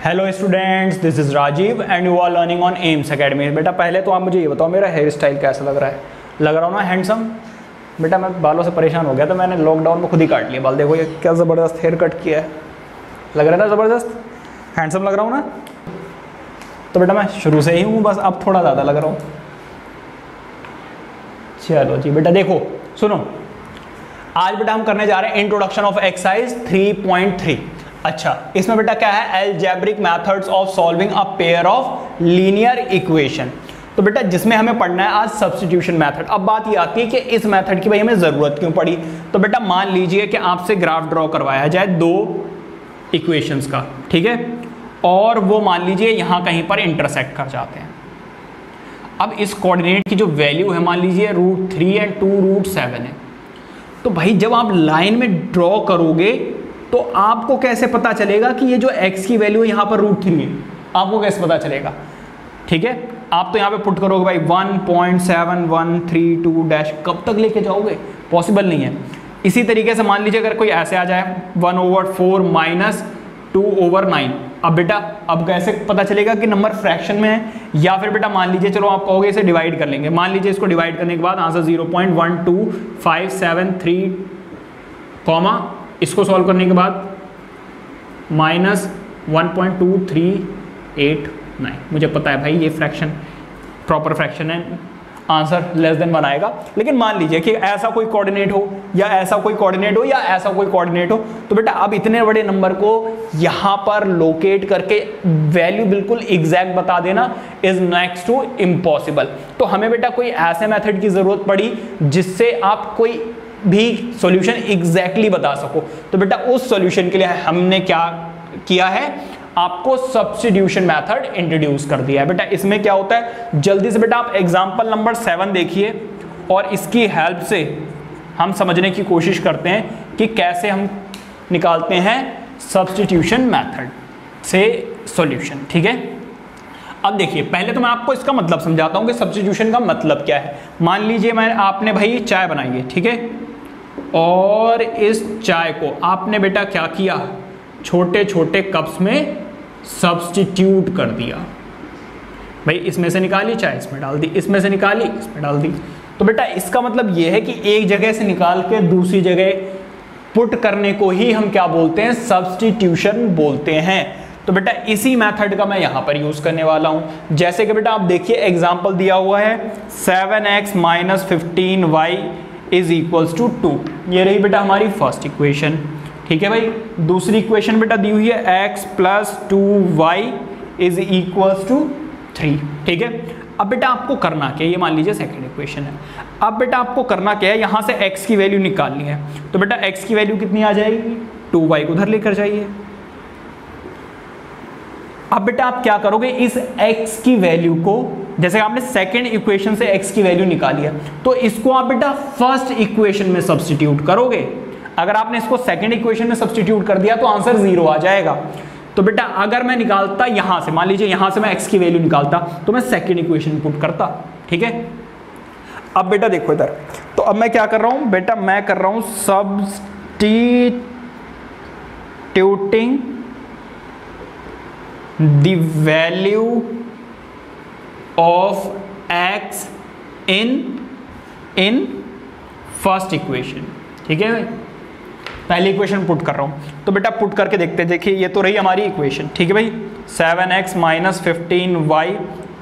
Hello students, this is Rajiv and you are learning on AIMS academy. बेटा पहले तो आप मुझे ये बताओ, मेरा हेयर स्टाइल कैसा लग रहा है? लग रहा हूँ ना हैंडसम? बेटा मैं बालों से परेशान हो गया, तो मैंने लॉकडाउन में खुद ही काट लिया बाल। देखो ये क्या ज़बरदस्त हेयर कट किया है, लग रहा है ना ज़बरदस्त, हैंडसम लग रहा हूँ ना? तो बेटा मैं शुरू से ही हूँ, बस अब थोड़ा ज़्यादा लग रहा हूँ। चलो जी बेटा, देखो सुनो, आज बेटा हम करने जा रहे हैं इंट्रोडक्शन ऑफ एक्सरसाइज 3.3। अच्छा, इसमें बेटा क्या है? Algebraic methods of solving a pair of linear equation. तो बेटा जिसमें हमें पढ़ना है आज सब्स्टिट्यूशन मेथड। अब बात ये आती है कि इस मेथड की भाई हमें ज़रूरत क्यों पड़ी। तो बेटा मान लीजिए कि आपसे ग्राफ ड्रॉ करवाया जाए दो इक्वेशंस का, ठीक है, और वो मान लीजिए यहाँ कहीं पर इंटरसेक्ट कर जाते हैं। अब इस कोऑर्डिनेट की जो वैल्यू है मान लीजिए √3 एंड 2√7 है। तो भाई जब आप लाइन में ड्रॉ करोगे तो आपको कैसे पता चलेगा कि ये जो x की वैल्यू है यहाँ पर √3 है? आपको कैसे पता चलेगा? ठीक है, आप तो यहाँ पे पुट करोगे भाई 1.7132 डैश, कब तक लेके जाओगे? पॉसिबल नहीं है। इसी तरीके से मान लीजिए अगर कोई ऐसे आ जाए 1/4 माइनस 2/9। अब बेटा अब कैसे पता चलेगा कि नंबर फ्रैक्शन में है? या फिर बेटा मान लीजिए, चलो आप कहोगे इसे डिवाइड कर लेंगे। मान लीजिए इसको डिवाइड करने के बाद आंसर 0.12573 कॉमा, इसको सॉल्व करने के बाद -1.2389। मुझे पता है भाई ये फ्रैक्शन प्रॉपर फ्रैक्शन है, आंसर लेस देन 1 आएगा। लेकिन मान लीजिए कि ऐसा कोई कोऑर्डिनेट हो या ऐसा कोई कोऑर्डिनेट हो या ऐसा कोई कोऑर्डिनेट हो, तो बेटा अब इतने बड़े नंबर को यहाँ पर लोकेट करके वैल्यू बिल्कुल एग्जैक्ट बता देना इज नेक्स्ट टू इम्पॉसिबल। तो हमें बेटा कोई ऐसे मेथड की जरूरत पड़ी जिससे आप कोई भी सॉल्यूशन एग्जैक्टली बता सको। तो बेटा उस सॉल्यूशन के लिए हमने क्या किया है? आपको सब्स्टिट्यूशन मेथड इंट्रोड्यूस कर दिया है। बेटा इसमें क्या होता है, जल्दी से बेटा आप एग्जांपल नंबर 7 देखिए और इसकी हेल्प से हम समझने की कोशिश करते हैं कि कैसे हम निकालते हैं सब्स्टिट्यूशन मेथड से सॉल्यूशन। ठीक है, अब देखिए पहले तो मैं आपको इसका मतलब समझाता हूं कि सब्स्टिट्यूशन का मतलब क्या है। मान लीजिए आपने भाई चाय बनाई है, ठीक है, और इस चाय को आपने बेटा क्या किया, छोटे छोटे कप्स में सब्स्टिट्यूट कर दिया। भाई इसमें से निकाली चाय, इसमें डाल दी, इसमें से निकाली, इसमें डाल दी। तो बेटा इसका मतलब यह है कि एक जगह से निकाल के दूसरी जगह पुट करने को ही हम क्या बोलते हैं? सब्स्टिट्यूशन बोलते हैं। तो बेटा इसी मेथड का मैं यहां पर यूज करने वाला हूं। जैसे कि बेटा आप देखिए एग्जांपल दिया हुआ है 7x - 15y = 2। ये रही बेटा हमारी फर्स्ट इक्वेशन। ठीक है भाई, दूसरी इक्वेशन बेटा दी हुई है x + 2y = 3। ठीक है, अब बेटा आपको करना क्या है? ये मान लीजिए सेकंड इक्वेशन है। अब बेटा आपको करना क्या है? यहां से x की वैल्यू निकालनी है। तो बेटा x की वैल्यू कितनी आ जाएगी? 2y को उधर लेकर जाइए। अब बेटा आप क्या करोगे? इस x की वैल्यू को, जैसे आपने सेकंड इक्वेशन से x की वैल्यू निकाली है, तो इसको आप बेटा फर्स्ट इक्वेशन में सब्स्टिट्यूट करोगे। अगर आपने इसको सेकंड इक्वेशन में सब्स्टिट्यूट कर दिया तो आंसर 0 आ जाएगा। तो बेटा अगर मैं निकालता यहां से, मान लीजिए यहां से मैं x की वैल्यू निकालता, तो मैं सेकंड इक्वेशन पुट करता। ठीक है, अब बेटा देखो इधर, तो अब मैं क्या कर रहा हूं बेटा? मैं कर रहा हूं substituting the value of x in first equation। ठीक है, पहली इक्वेशन पुट कर रहा हूं, तो बेटा पुट करके देखते हैं। देखिए ये तो रही हमारी इक्वेशन, ठीक है भाई, 7x - 15y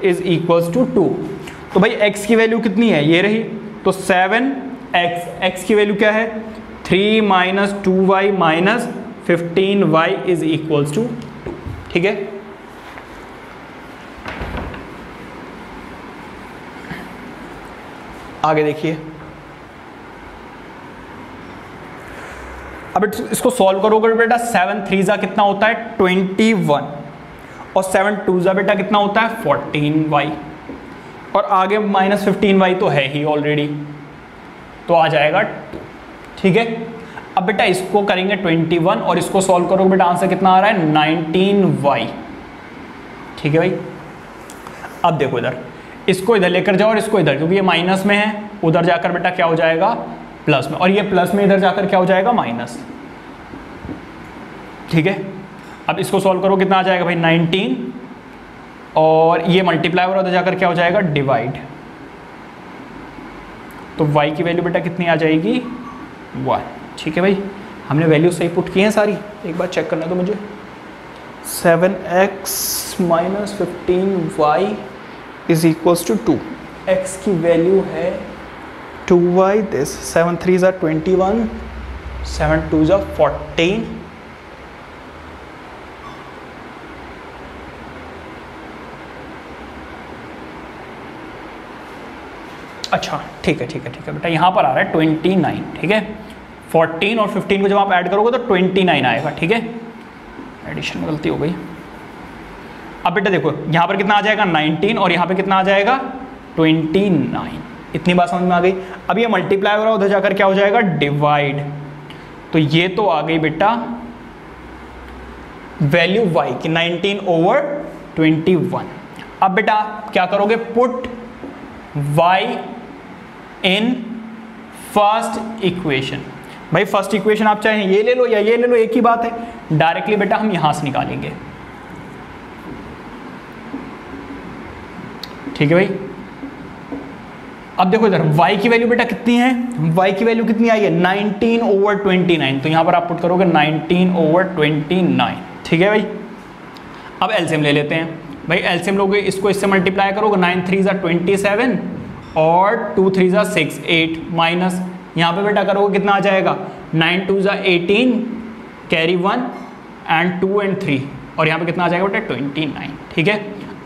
= 2। तो भाई x की वैल्यू कितनी है? ये रही, तो 7x की वैल्यू क्या है? 3 - 2y - 15y = 2। ठीक है, आगे देखिए, अब इसको सॉल्व करोगे बेटा 7 3 जा कितना होता है? 21, और 7 2 जा बेटा कितना होता है? 14y, और आगे -15y तो है ही ऑलरेडी, तो आ जाएगा 2। ठीक है, अब बेटा इसको करेंगे 21 और इसको सॉल्व करोगे बेटा आंसर कितना आ रहा है? 19y। ठीक है भाई, अब देखो इधर, इसको इधर लेकर जाओ और इसको इधर, क्योंकि ये माइनस में है, उधर जाकर बेटा क्या हो जाएगा? प्लस में, और ये प्लस में इधर जाकर क्या हो जाएगा? माइनस। ठीक है, अब इसको सॉल्व करो, कितना आ जाएगा भाई 19, और ये मल्टीप्लाई और उधर जाकर क्या हो जाएगा डिवाइड। तो y की वैल्यू बेटा कितनी आ जाएगी 1। ठीक है भाई, हमने वैल्यू सही पुट की हैं सारी, एक बार चेक करना तो मुझे। 7x minus 15y is equals to 2। x की वैल्यू है 2y, दिस 7 3 ज़ा 21, 7 2 ज़ा 14, अच्छा ठीक है बेटा, यहाँ पर आ रहा है 29। ठीक है, 14 और 15 को जब आप ऐड करोगे तो 29 आएगा। ठीक है, एडिशन में गलती हो गई। अब बेटा देखो यहाँ पर कितना आ जाएगा 19 और यहाँ पे कितना आ जाएगा 29। इतनी बात समझ में आ गई। अब ये मल्टीप्लाई हो रहा है, उधर जाकर क्या हो जाएगा डिवाइड। तो ये तो आ गई बेटा वैल्यू y की 19 ओवर 21। अब बेटा क्या करोगे, put y in first equation. भाई फर्स्ट इक्वेशन आप चाहे ये ले लो या ये ले लो, एक ही बात है। डायरेक्टली बेटा हम यहां से निकालेंगे। ठीक है भाई, अब देखो इधर y की वैल्यू बेटा कितनी है, y की वैल्यू कितनी आई है 19 ओवर 29। तो यहां पर आप पुट करोगे 19 ओवर 29। ठीक है भाई, अब एलसीएम ले लेते हैं। भाई एलसीएम लोगे, इसको इससे मल्टीप्लाई करोगे, 9 3 ज़ा 27 और 2 3 ज़ा 6 8 माइनस यहाँ पे बेटा करोगे कितना आ जाएगा 9 2 ज़ा 18 कैरी 1 एंड 2 एंड 3 और यहाँ पे कितना आ जाएगा बेटा 29। ठीक है,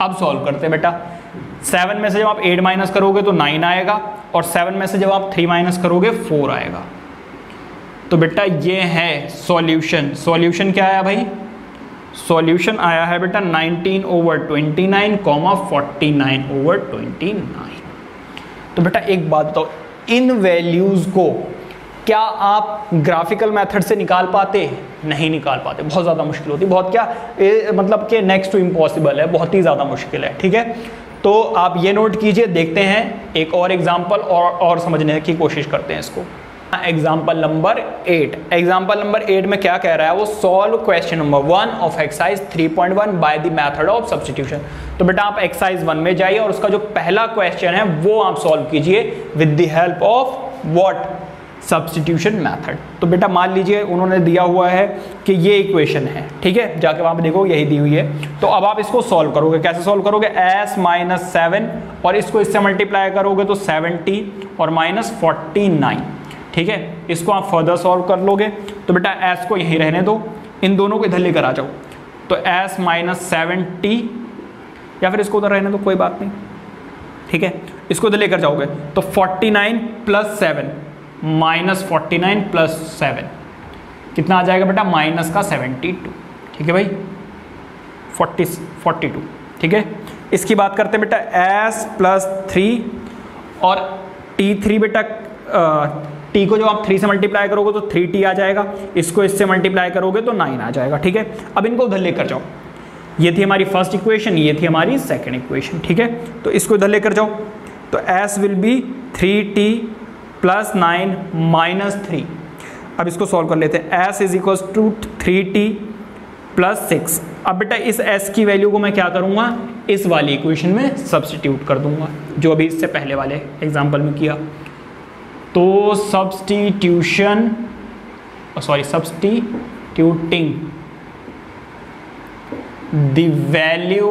अब सॉल्व करते हैं बेटा। 7 में से जब आप 8 माइनस करोगे तो 9 आएगा और 7 में से जब आप 3 माइनस करोगे 4 आएगा। तो बेटा ये है सॉल्यूशन। सॉल्यूशन क्या आया भाई, सॉल्यूशन आया है बेटा 19 ओवर 29 कॉमा 49 ओवर 29। तो बेटा एक बात बताओ, इन वैल्यूज को क्या आप ग्राफिकल मेथड से निकाल पाते? नहीं निकाल पाते, बहुत ज़्यादा मुश्किल होती, बहुत क्या मतलब कि नेक्स्ट टू इम्पॉसिबल है, बहुत ही ज़्यादा मुश्किल है। ठीक है, तो आप ये नोट कीजिए। देखते हैं एक और एग्जाम्पल और समझने की कोशिश करते हैं इसको। Example number 8। एग्जाम्पल नंबर 8 में क्या कह रहा है वो, solve question number 1 of exercise 3.1 by the method of substitution. तो बेटा आप एक्सरसाइज 1 में जाइए और उसका जो पहला क्वेश्चन है वो आप सॉल्व कीजिए with the help of what, substitution method. तो बेटा मान लीजिए उन्होंने दिया हुआ है कि ये इक्वेशन है, ठीक है, जाके वहां पे देखो यही दी हुई है। तो अब आप इसको सॉल्व करोगे, कैसे सॉल्व करोगे, s माइनस 7 और इसको इससे मल्टीप्लाई करोगे तो 70 और माइनस 49। ठीक है, इसको आप फर्दर सॉल्व कर लोगे। तो बेटा s को यहीं रहने दो, इन दोनों को इधर लेकर आ जाओ। तो s माइनस 70 या फिर इसको उधर रहने दो, कोई बात नहीं। ठीक है, इसको इधर लेकर जाओगे तो 49 प्लस 7 माइनस 49 प्लस 7 कितना आ जाएगा बेटा, माइनस का 72। ठीक है भाई, 42। ठीक है, इसकी बात करते हैं बेटा s प्लस 3 और t3 बेटा t को जब आप 3 से मल्टीप्लाई करोगे तो 3t आ जाएगा, इसको इससे मल्टीप्लाई करोगे तो 9 आ जाएगा। ठीक है, अब इनको उधर लेकर जाओ। ये थी हमारी फर्स्ट इक्वेशन, ये थी हमारी सेकंड इक्वेशन। ठीक है, तो इसको इधर लेकर जाओ तो s will be 3t plus 9 minus 3। अब इसको सॉल्व कर लेते हैं। s is equal to 3t plus 6। अब बेटा इस s की वैल्यू को मैं क्या करूँगा, इस वाली इक्वेशन में सब्स्टिट्यूट कर दूंगा, जो अभी इससे पहले वाले एग्जाम्पल में किया। तो substituting the value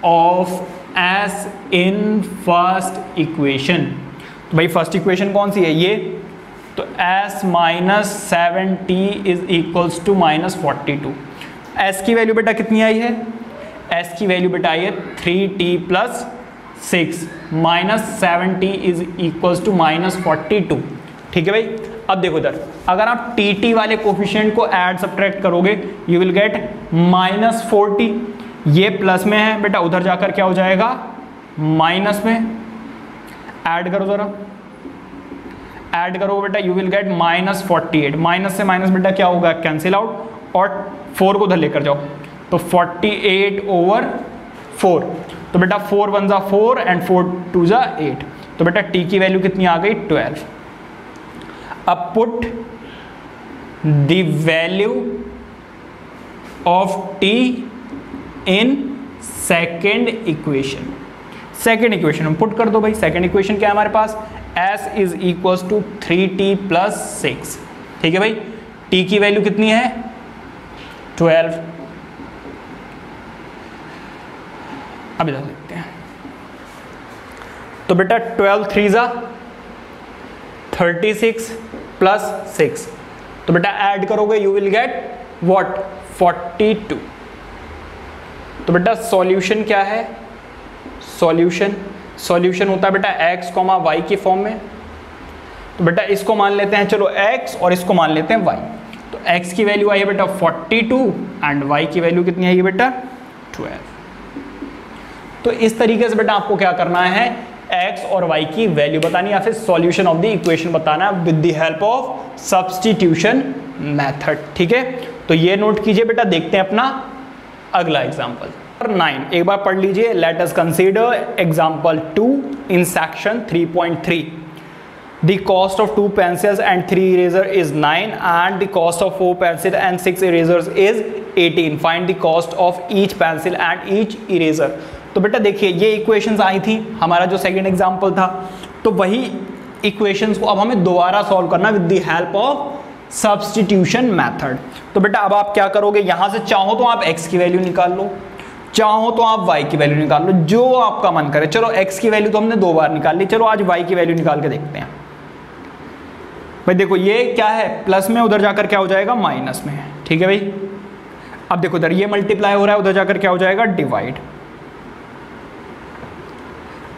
of s in first equation. तो भाई फर्स्ट इक्वेशन कौन सी है, ये। तो s minus 7t is equals to minus 42। s की वैल्यू बेटा कितनी आई है, s की वैल्यू बेटा आई है 3t plus 6 minus 7t is equals to minus 42। ठीक है भाई, अब देखो इधर अगर आप tt वाले कोफिशिएंट को ऐड सब्ट्रैक्ट करोगे यू विल गेट माइनस 40। ये प्लस में है बेटा, उधर जाकर क्या हो जाएगा माइनस में। ऐड करो जरा, ऐड करो बेटा, you will get minus 48। Minus से माइनस बेटा क्या होगा, कैंसिल आउट, और 4 को उधर लेकर जाओ तो 48 ओवर 4। तो बेटा 4 1 ज़ा 4 एंड 4 2 ज़ा 8। तो बेटा t की वैल्यू कितनी आ गई 12। अब put the value of t in second equation. Second equation में पुट कर दो भाई। सेकेंड इक्वेशन क्या है हमारे पास, s is equals to 3t plus 6। ठीक है भाई, t की वैल्यू कितनी है 12। अभी देख लेते हैं। तो बेटा 12 3 जा 36 प्लस 6, तो बेटा ऐड करोगे यू विल गेट व्हाट 42। तो बेटा सॉल्यूशन क्या है, सॉल्यूशन होता है बेटा x, y की फॉर्म में। तो बेटा इसको मान लेते हैं चलो x और इसको मान लेते हैं y। तो x की वैल्यू आई है बेटा 42 एंड y की वैल्यू कितनी आई है बेटा 12। तो इस तरीके से बेटा आपको क्या करना है, x और y की वैल्यू बतानी या फिर सॉल्यूशन ऑफ द इक्वेशन बताना है with the help of substitution method. ठीक है, तो ये नोट कीजिए बेटा। देखते हैं अपना अगला एग्जांपल 9, एक बार पढ़ लीजिए। Let us consider example 2 in section 3.3। The cost of 2 pencils and 3 eraser is 9 and the cost of 4 pencils and 6 erasers is 18. Find the cost of each pencil and each eraser. तो बेटा देखिए ये equations आई थी हमारा जो second example था, तो वही इक्वेशंस को अब हमें दोबारा सॉल्व करना with the help of substitution method. तो बेटा अब आप क्या करोगे, यहां से चाहो तो आप x की वैल्यू निकाल लो, चाहो तो आप y की वैल्यू निकाल लो, जो आपका मन करे। चलो x की वैल्यू तो हमने 2 बार निकाल ली, चलो आज y की वैल्यू निकाल के देखते हैं। भाई देखो ये क्या है प्लस में, उधर जाकर क्या हो जाएगा माइनस में। ठीक है भाई, अब देखो इधर ये मल्टीप्लाई हो रहा है, उधर जाकर क्या हो जाएगा डिवाइड।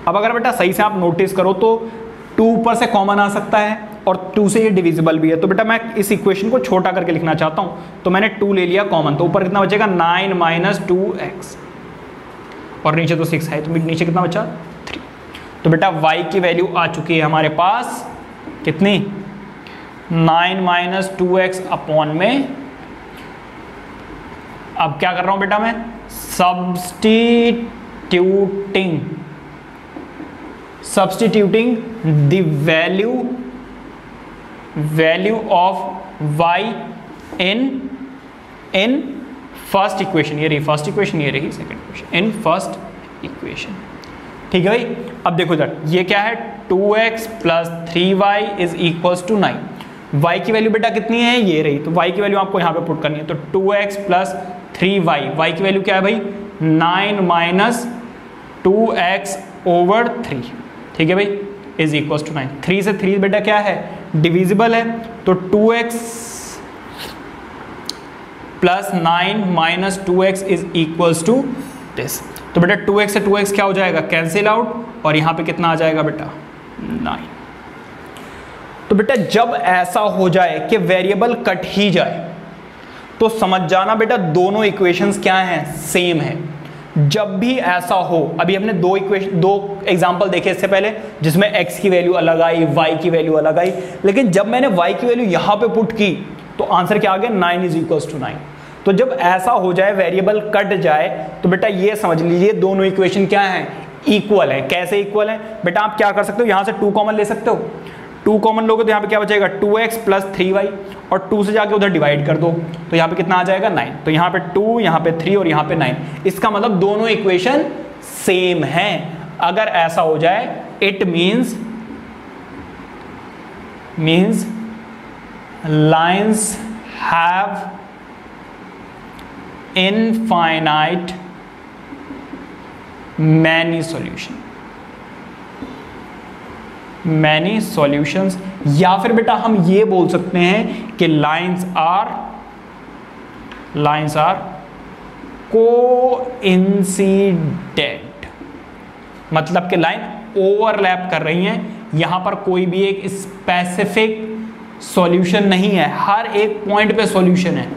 अब अगर बेटा सही से आप नोटिस करो तो 2 ऊपर से कॉमन आ सकता है और 2 से ये डिविजिबल भी है। तो बेटा मैं इस इक्वेशन को छोटा करके लिखना चाहता हूं, तो मैंने 2 ले लिया कॉमन, तो ऊपर कितना बचेगा 9 माइनस 2x और नीचे तो 6 है, तो नीचे कितना बचा 3। तो बेटा y की वैल्यू आ चुकी है हमारे पास कितनी 9 माइनस 2x अपॉन में। अब क्या कर रहा हूं बेटा मैं, substituting the value of y in first equation. ये रही फर्स्ट इक्वेशन, ये रही second equation, in first equation. ठीक है भाई, अब देखो इधर ये क्या है 2x plus 3y is equals to 9। y की वैल्यू बेटा कितनी है, ये रही, तो y की वैल्यू आपको यहाँ पे पुट करनी है। तो 2x प्लस 3y, y की वैल्यू क्या है भाई 9 माइनस 2x ओवर 3। ठीक है भाई, इज इक्वल्स टू 9। 3 से 3 बेटा क्या है डिविजिबल है, तो 2x plus 9 minus 2x is equals to this. तो बेटा 2x से 2x क्या हो जाएगा कैंसिल आउट, और यहाँ पे कितना आ जाएगा बेटा 9। तो बेटा जब ऐसा हो जाए कि वेरिएबल कट ही जाए तो समझ जाना बेटा दोनों इक्वेशंस क्या हैं सेम है। जब भी ऐसा हो, अभी हमने दो एग्जांपल देखे इससे पहले जिसमें x की वैल्यू अलग आई, y की वैल्यू अलग आई, लेकिन जब मैंने y की वैल्यू यहां पे पुट की तो आंसर क्या आ गया 9 इज इक्वल्स टू 9। तो जब ऐसा हो जाए वेरिएबल कट जाए तो बेटा ये समझ लीजिए दोनों इक्वेशन क्या है इक्वल है। कैसे इक्वल है बेटा, आप क्या कर सकते हो यहां से 2 कॉमन ले सकते हो। 2 कॉमन लोगे तो यहाँ पे क्या बचेगा 2x प्लस 3y, और 2 से जाके उधर डिवाइड कर दो तो यहाँ पे कितना आ जाएगा 9। तो यहाँ पे 2, यहाँ पे 3 और यहाँ पे 9। इसका मतलब दोनों इक्वेशन सेम हैं। अगर ऐसा हो जाए it means lines have infinite many solutions, या फिर बेटा हम ये बोल सकते हैं कि लाइन्स आर कोइंसिडेंट, मतलब कि लाइन ओवरलैप कर रही हैं। यहां पर कोई भी एक स्पेसिफिक सॉल्यूशन नहीं है, हर एक पॉइंट पे सॉल्यूशन है।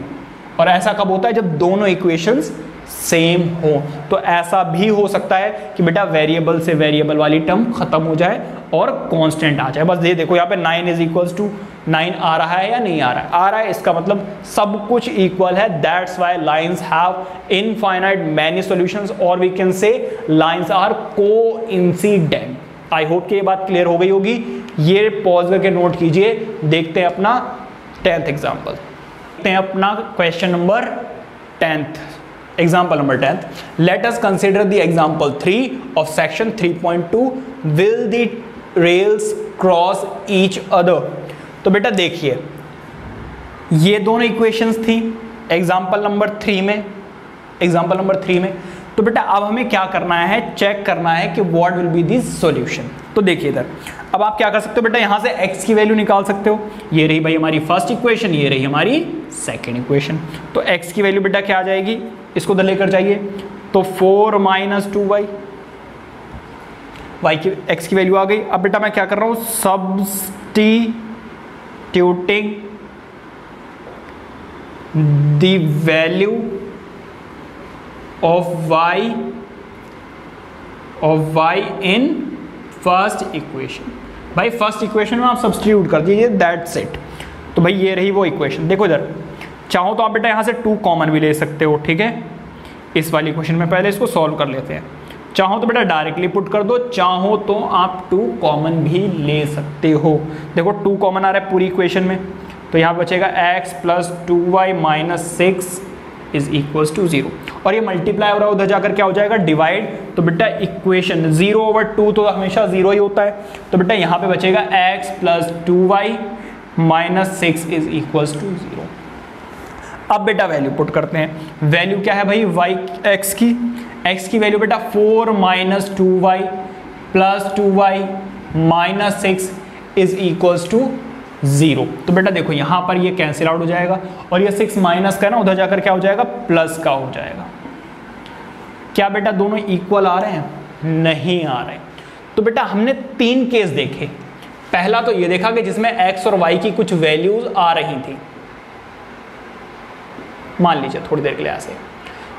और ऐसा कब होता है जब दोनों इक्वेशंस सेम हो। तो ऐसा भी हो सकता है कि बेटा वेरिएबल से वेरिएबल वाली टर्म खत्म हो जाए और कांस्टेंट आ जाए। बस ये देखो यहाँ पे 9 इज इक्वल्स टू 9 आ रहा है या नहीं आ रहा है, आ रहा है, इसका मतलब सब कुछ इक्वल है। That's why lines have infinite many solutions, और we can say lines are coincident. I hope कि ये बात क्लियर हो गई होगी। ये पॉज करके नोट कीजिए। देखते हैं अपना 10th एग्जाम्पल, देखते हैं अपना question number 10th, example number 10th, let us consider the example 3 of section 3.2, will the rails cross each other। तो बेटा देखिए ये दोनों इक्वेशंस थी एग्जाम्पल नंबर 3 में, तो बेटा अब हमें क्या करना है, चेक करना है कि what will be the solution. तो देखिए इधर अब आप क्या कर सकते हो बेटा, यहां से x की वैल्यू निकाल सकते हो, ये रही भाई हमारी फर्स्ट इक्वेशन, ये रही हमारी सेकेंड इक्वेशन। तो x की वैल्यू बेटा क्या आ जाएगी, इसको उधर लेकर जाइए, तो 4 - 2y, y की x की वैल्यू आ गई। अब बेटा मैं क्या कर रहा हूं, substituting the value of y in first equation. भाई फर्स्ट इक्वेशन में आप सब्स्टिट्यूट कर दीजिए, दैट्स इट। तो भाई ये रही वो इक्वेशन। देखो इधर चाहो तो आप बेटा यहाँ से 2 कॉमन भी ले सकते हो, ठीक है, इस वाली इक्वेशन में। पहले इसको सॉल्व कर लेते हैं। चाहो तो बेटा डायरेक्टली पुट कर दो, चाहो तो आप 2 कॉमन भी ले सकते हो। देखो 2 कॉमन आ रहा है पूरी इक्वेशन में, तो यहाँ बचेगा x + 2y - 6 is equals to 0, और ये मल्टीप्लाई हो रहा है उधर जाकर क्या हो जाएगा, डिवाइड। तो बेटा इक्वेशन 0/2 तो हमेशा 0 ही होता है, तो बेटा यहाँ पे बचेगा x + 2y - 6 is equals to 0। अब बेटा वैल्यू पुट करते हैं। वैल्यू क्या है भाई x की वैल्यू बेटा 4 - 2y + 2y - 6 is equals to 0। तो बेटा देखो यहाँ पर ये कैंसिल आउट हो जाएगा, और ये 6 माइनस का ना उधर जाकर क्या हो जाएगा, प्लस का हो जाएगा। क्या बेटा दोनों इक्वल आ रहे हैं, नहीं आ रहे। तो बेटा हमने 3 केस देखे। पहला तो ये देखा कि जिसमें x और y की कुछ वैल्यूज आ रही थी, मान लीजिए थोड़ी देर के लिए ऐसे।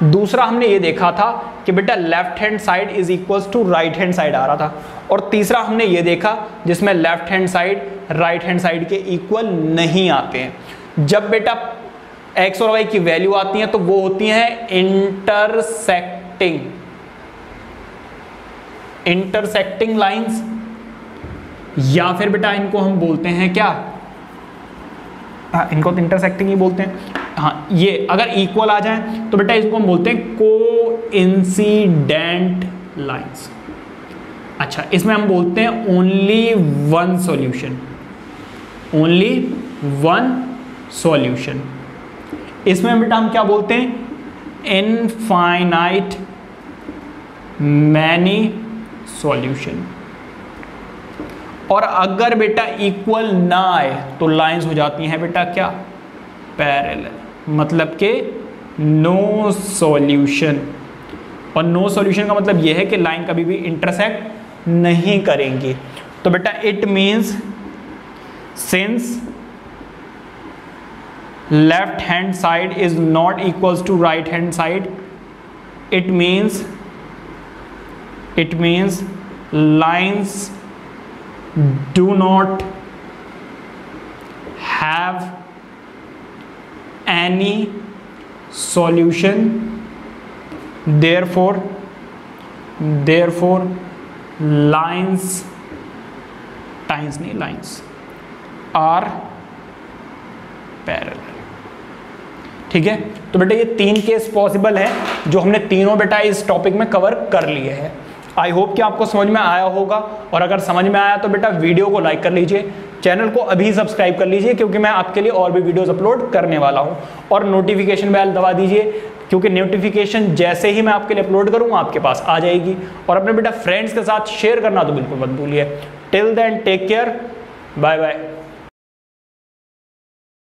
दूसरा हमने ये देखा था कि बेटा left hand side is equals to right hand side आ रहा था, और तीसरा हमने ये देखा जिसमें left hand side right hand side के इक्वल नहीं आते हैं। जब बेटा x और y की वैल्यू आती है तो वो होती है इंटरसेक्टिंग लाइंस, या फिर बेटा इनको हम बोलते हैं क्या, इनको तो इंटरसेक्टिंग ही बोलते हैं। हाँ, ये अगर इक्वल आ जाए तो बेटा इसको हम बोलते हैं कोइंसिडेंट लाइंस। अच्छा, इसमें हम बोलते हैं ओनली वन सॉल्यूशन। इसमें बेटा हम क्या बोलते हैं, इनफाइनाइट मैनी सॉल्यूशन। और अगर बेटा इक्वल ना आए तो लाइंस हो जाती हैं बेटा क्या, पैरेलल, मतलब कि नो सॉल्यूशन। और नो सॉल्यूशन का मतलब यह है कि लाइन कभी भी इंटरसेक्ट नहीं करेंगी। तो बेटा it means since left hand side is not equals to right hand side, it means lines do not have any solution, therefore lines are parallel। ठीक है, तो बेटा ये 3 केस पॉसिबल है जो हमने तीनों बेटा इस टॉपिक में कवर कर लिए हैं। आई होप कि आपको समझ में आया होगा, और अगर समझ में आया तो बेटा वीडियो को लाइक कर लीजिए, चैनल को अभी सब्सक्राइब कर लीजिए, क्योंकि मैं आपके लिए और भी वीडियोस अपलोड करने वाला हूं। और नोटिफिकेशन बेल दबा दीजिए, क्योंकि नोटिफिकेशन जैसे ही मैं आपके लिए अपलोड करूंगा आपके पास आ जाएगी। और अपने बेटा फ्रेंड्स के साथ शेयर करना तो बिल्कुल मत भूलिए। Till then take care, bye bye.